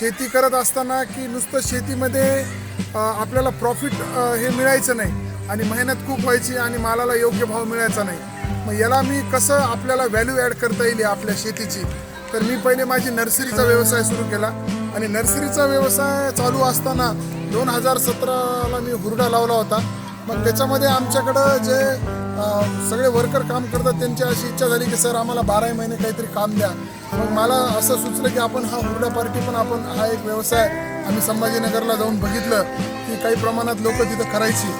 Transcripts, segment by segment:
शेती करत असताना की नुसतं शेतीमध्ये आपल्याला प्रॉफिट हे मिळायचं नाही आणि मेहनत खूप व्हायची आणि मालाला योग्य भाव मिळायचा नाही. मग याला मी कसं आपल्याला व्हॅल्यू ॲड करता येईल आपल्या शेतीची, तर मी पहिले माझी नर्सरीचा व्यवसाय सुरू केला आणि नर्सरीचा व्यवसाय चालू असताना 2017ला मी हुरडा लावला होता. मग त्याच्यामध्ये आमच्याकडं जे सगळे वर्कर काम करतात त्यांची अशी इच्छा झाली की सर आम्हाला 12 महिने काहीतरी काम द्या. मग मला असं सुचलं की आपण हा हुरडा पार्टी पण आपण हा एक व्यवसाय आम्ही संभाजीनगरला जाऊन बघितलं की काही प्रमाणात लोक तिथं करायची.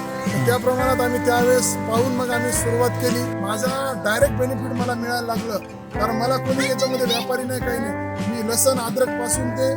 त्या प्रमाणात आम्ही त्यावेळेस पाहून मग आम्ही सुरुवात केली. माझा डायरेक्ट बेनिफिट मला मिळायला लागलं, कारण मला कोणी याच्यामध्ये व्यापारी नाही, काही नाही. मी लसण अद्रकपासून ते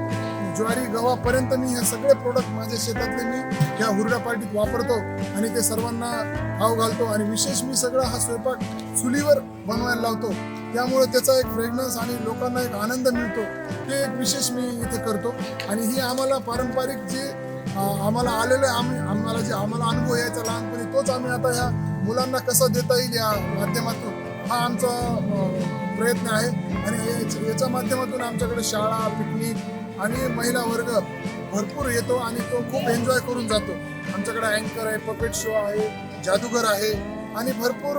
ज्वारी गव्हापर्यंत मी हे सगळे प्रोडक्ट माझ्या शेतातले मी ह्या हुरडा पार्टीत वापरतो आणि ते सर्वांना खाऊ घालतो. आणि विशेष मी सगळा हा स्वयंपाक चुलीवर बनवायला लावतो, त्यामुळे त्याचा एक फ्रेग्रन्स आणि लोकांना एक आनंद मिळतो. ते एक विशेष मी इथे करतो. आणि ही आम्हाला पारंपरिक जे आम्हाला आलेलं आहे, आम्हाला अनुभव यायचा लहानपणी, तोच आम्ही आता ह्या मुलांना कसं देता येईल या माध्यमातून हा आमचा प्रयत्न आहे. आणि याच्या माध्यमातून आमच्याकडे शाळा, पिकनिक आणि महिला वर्ग भरपूर येतो आणि तो खूप एन्जॉय करून जातो. आमच्याकडे अँकर आहे, पपेट शो आहे, जादूगर आहे आणि भरपूर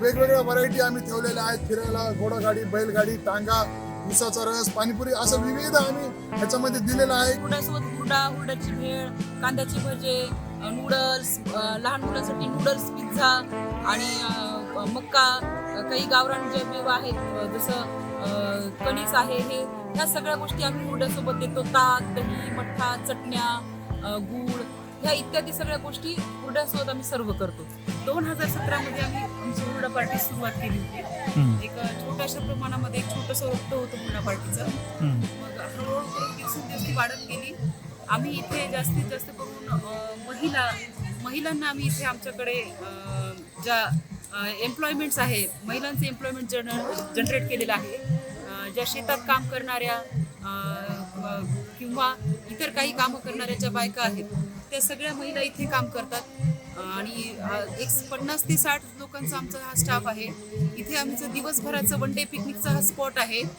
वेगवेगळ्या व्हरायटी आम्ही ठेवलेल्या आहेत. फिरायला घोडागाडी, बैलगाडी, टांगा, उसाचा रस, पाणीपुरी असं विविध आम्ही ह्याच्यामध्ये दिलेलं आहे. हुरड्यासोबत हुरड्याची भेळ, कांद्याचे भजे, नूडल्स, लहान मुलांसाठी नूडल्स, पिझ्झा आणि मक्का, काही गावरान जे मेवा आहेत जसं कणीस आहे, हे ह्या सगळ्या गोष्टी आम्ही हुरड्यासोबत देतो. ताक, दही, मठ्ठा, चटण्या, गूळ, ह्या इत्यादी सगळ्या गोष्टी हुरड्यासोबत आम्ही सर्व करतो. 2017मध्ये आम्ही आमची हुरडा पार्टी सुरुवात केली होती. एक छोट्याशा प्रमाणामध्ये एक छोटंसं रोपटं होतं हुरडा पार्टीचं. मग हळूहळू करून दिवसेंदिवस ती वाढत गेली. आम्ही इथे जास्तीत जास्त करून महिलांना आम्ही इथे आमच्याकडे ज्या एम्प्लॉयमेंट्स आहे, महिलांचे एम्प्लॉयमेंट जनरेट केलेलं आहे. ज्या शेतात काम करणाऱ्या किंवा इतर काही कामं करणाऱ्या ज्या बायका आहेत, त्या सगळ्या महिला इथे काम करतात आणि एक 50 ते 60 लोकांचा आमचा हा स्टाफ आहे. इथे आमचं दिवसभराचं वन डे पिकनिकचा हा स्पॉट आहे.